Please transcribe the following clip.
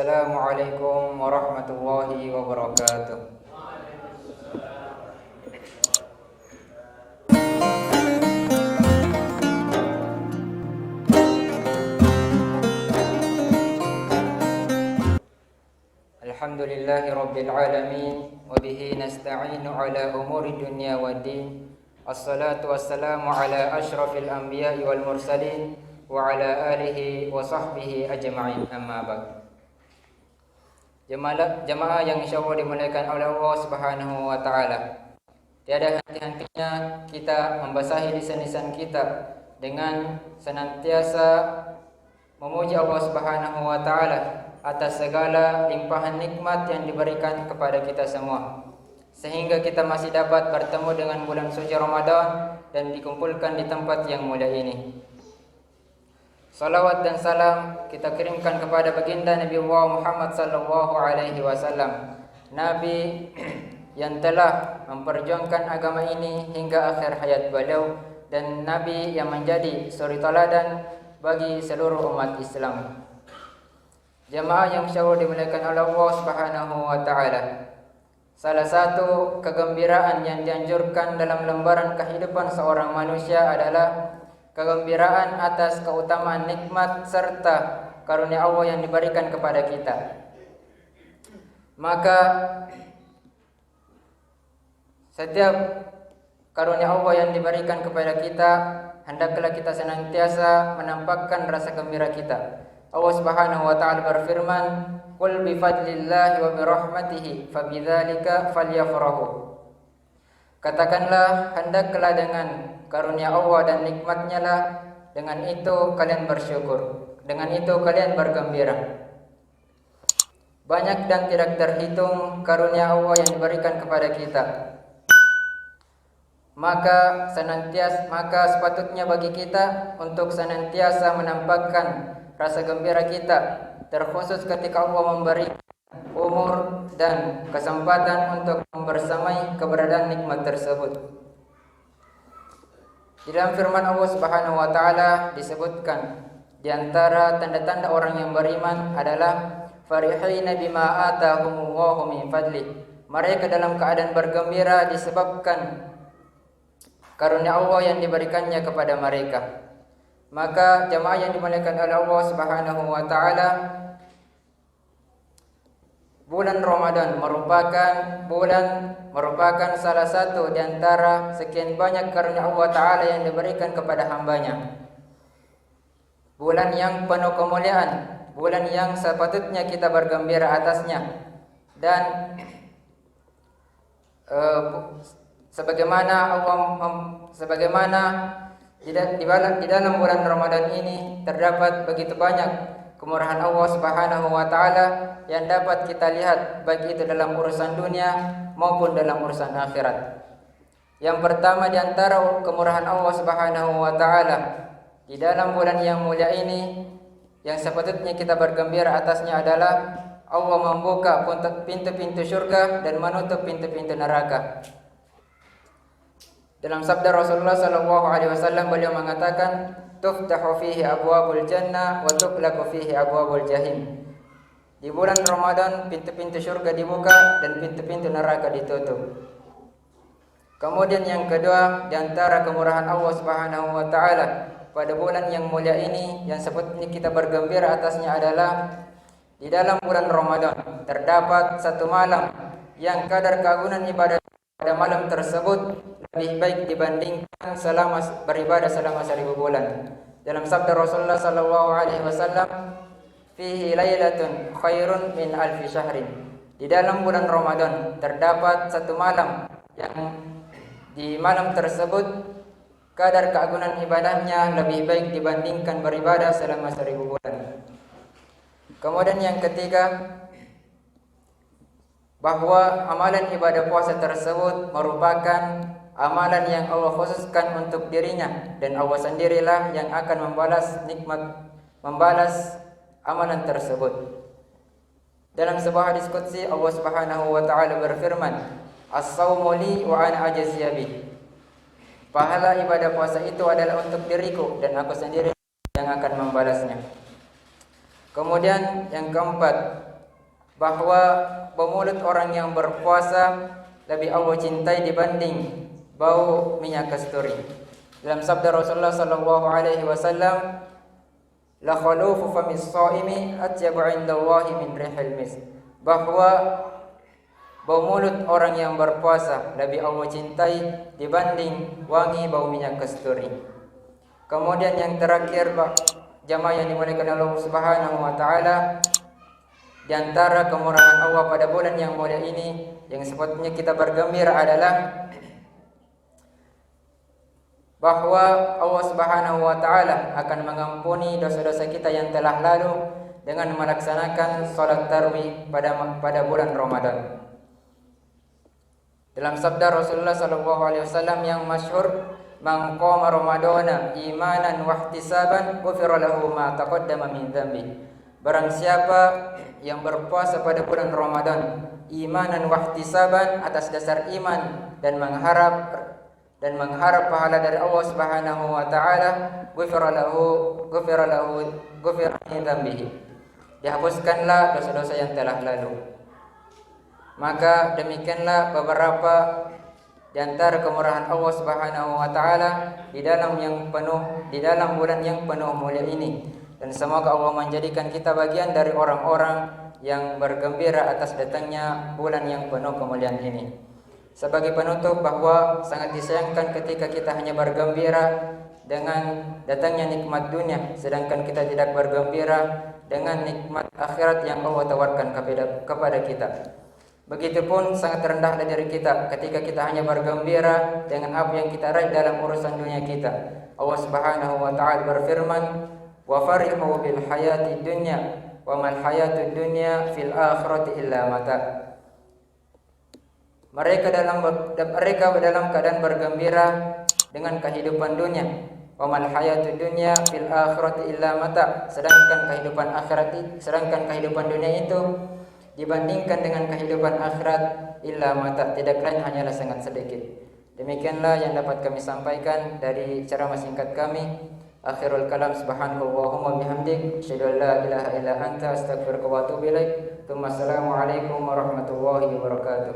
Assalamualaikum warahmatullahi wabarakatuh. Alhamdulillahi rabbil alamin wa bihi nasta'inu ala umuri dunya waddin. Assalatu wassalamu ala asyrafil anbiya'i wal mursalin wa ala alihi wa sahbihi ajma'in, amma ba'd. Jemaah yang insyaallah dimuliakan oleh Allah Subhanahu wa taala. Tiada henti-hentinya kita membasahi lisan-lisan kita dengan senantiasa memuji Allah Subhanahu wa taala atas segala limpahan nikmat yang diberikan kepada kita semua, sehingga kita masih dapat bertemu dengan bulan suci Ramadan dan dikumpulkan di tempat yang mulia ini. Salawat dan salam kita kirimkan kepada baginda Nabi Muhammad sallallahu alaihi wasallam, Nabi yang telah memperjuangkan agama ini hingga akhir hayat beliau, dan Nabi yang menjadi suri teladan bagi seluruh umat Islam. Jemaah yang insyaallah dimuliakan oleh Allah Subhanahu wa taala. Salah satu kegembiraan yang dianjurkan dalam lembaran kehidupan seorang manusia adalah kegembiraan atas keutamaan nikmat serta karunia Allah yang diberikan kepada kita. Maka setiap karunia Allah yang diberikan kepada kita, hendaklah kita senantiasa menampakkan rasa gembira kita. Allah Subhanahu wa taala berfirman, "Qul bi fadlillahi wa bi rahmatihi fabidzalika falyafrahu." Katakanlah, hendaklah dengan karunia Allah dan nikmatnya lah, dengan itu kalian bersyukur, dengan itu kalian bergembira. Banyak dan tidak terhitung karunia Allah yang diberikan kepada kita. Maka sepatutnya bagi kita untuk senantiasa menampakkan rasa gembira kita, terkhusus ketika Allah memberi umur dan kesempatan untuk membersamai keberadaan nikmat tersebut. Di dalam firman Allah Subhanahu wa taala disebutkan, di antara tanda-tanda orang yang beriman adalah farihina bima atahumullahu min fadli. Mereka dalam keadaan bergembira disebabkan karunia Allah yang diberikannya kepada mereka. Maka jemaah yang dimuliakan oleh Allah Subhanahu wa taala, bulan Ramadan merupakan salah satu di antara sekian banyak karunia Allah taala yang diberikan kepada hambanya. Bulan yang penuh kemuliaan, bulan yang sepatutnya kita bergembira atasnya. Dan sebagaimana di dalam bulan Ramadan ini terdapat begitu banyak kemurahan Allah Subhanahu wa taala yang dapat kita lihat, baik itu dalam urusan dunia maupun dalam urusan akhirat. Yang pertama di antara kemurahan Allah Subhanahu wa taala di dalam bulan yang mulia ini yang sepatutnya kita bergembira atasnya adalah Allah membuka pintu-pintu surga dan menutup pintu-pintu neraka. Dalam sabda Rasulullah sallallahu alaihi wasallam, beliau mengatakan, "Tuftahu fihi abwabul jannah wa tughlaqu fihi abwabul jahim." Di bulan Ramadan pintu-pintu surga dibuka dan pintu-pintu neraka ditutup. Kemudian yang kedua, di antara kemurahan Allah Subhanahu wa taala pada bulan yang mulia ini yang sepatutnya kita bergembira atasnya adalah di dalam bulan Ramadan terdapat satu malam yang kadar keagungan ibadah pada malam tersebut lebih baik dibandingkan beribadah selama 1000 bulan. Dalam sabda Rasulullah sallallahu alaihi wasallam, "Fihi lailatun khairun min alfi syahrin." Di dalam bulan Ramadan terdapat satu malam yang di malam tersebut kadar keagungan ibadahnya lebih baik dibandingkan beribadah selama 1000 bulan. Kemudian yang ketiga, bahwa amalan ibadah puasa tersebut merupakan amalan yang Allah khususkan untuk dirinya, dan Allah sendirilah yang akan membalas amalan tersebut. Dalam sebuah hadis qudsi Allah Subhanahu wa taala berfirman, "As-saumu li wa ana ajziya bih." Pahala ibadah puasa itu adalah untuk diriku dan aku sendiri yang akan membalasnya. Kemudian yang keempat, bahwa mulut orang yang berpuasa lebih Allah cintai dibanding bau minyak kasturi. Dalam sabda Rasulullah sallallahu alaihi wasallam, la khalufu famis shaimi atyabu 'indallahi min rihil misk. Bahwa bau mulut orang yang berpuasa lebih Allah cintai dibanding wangi bau minyak kasturi. Kemudian yang terakhir, jamaah yang dimuliakan Allah Subhanahu wa taala, di antara kemurahan Allah pada bulan yang mulia ini yang sepatutnya kita bergembira adalah bahwa Allah Subhanahu wa taala akan mengampuni dosa-dosa kita yang telah lalu dengan melaksanakan salat tarawih pada bulan Ramadan. Dalam sabda Rasulullah sallallahu alaihi wasallam yang masyhur, "Man qama ramadana imanan wa ihtisaban ghufira lahu ma taqaddama min dzambi." Barang siapa yang berpuasa pada bulan Ramadan imanan wa ihtisaban, atas dasar iman dan mengharap pahala dari Allah Subhanahu wa taala, ghufira lahu min dzambihi. Dihapuskanlah dosa-dosa yang telah lalu. Maka demikianlah beberapa di antara kemurahan Allah Subhanahu wa taala di dalam bulan yang penuh mulia ini. Dan semoga Allah menjadikan kita bagian dari orang-orang yang bergembira atas datangnya bulan yang penuh kemuliaan ini. Sebagai penutup, bahwa sangat disayangkan ketika kita hanya bergembira dengan datangnya nikmat dunia, sedangkan kita tidak bergembira dengan nikmat akhirat yang Allah tawarkan kepada kita. Begitupun sangat rendahlah diri kita ketika kita hanya bergembira dengan apa yang kita raih dalam urusan dunia kita. Allah Subhanahu wa taala berfirman, "Wa farihu bil hayati dunya wa mal hayatud dunya fil akhirati illa mata." Mereka dalam keadaan bergembira dengan kehidupan dunia. Wa mal hayatud dunya fil akhirati illa mata. Sedangkan kehidupan dunia itu dibandingkan dengan kehidupan akhirat illa mata, tidak lain hanyalah sangat sedikit. Demikianlah yang dapat kami sampaikan dari ceramah singkat kami. Akhirul kalam, subhanallahumma bihamdik, asyhadu an la ilaha illa anta, astaghfiruka wa atubu ilaik. Assalamualaikum warahmatullahi wabarakatuh.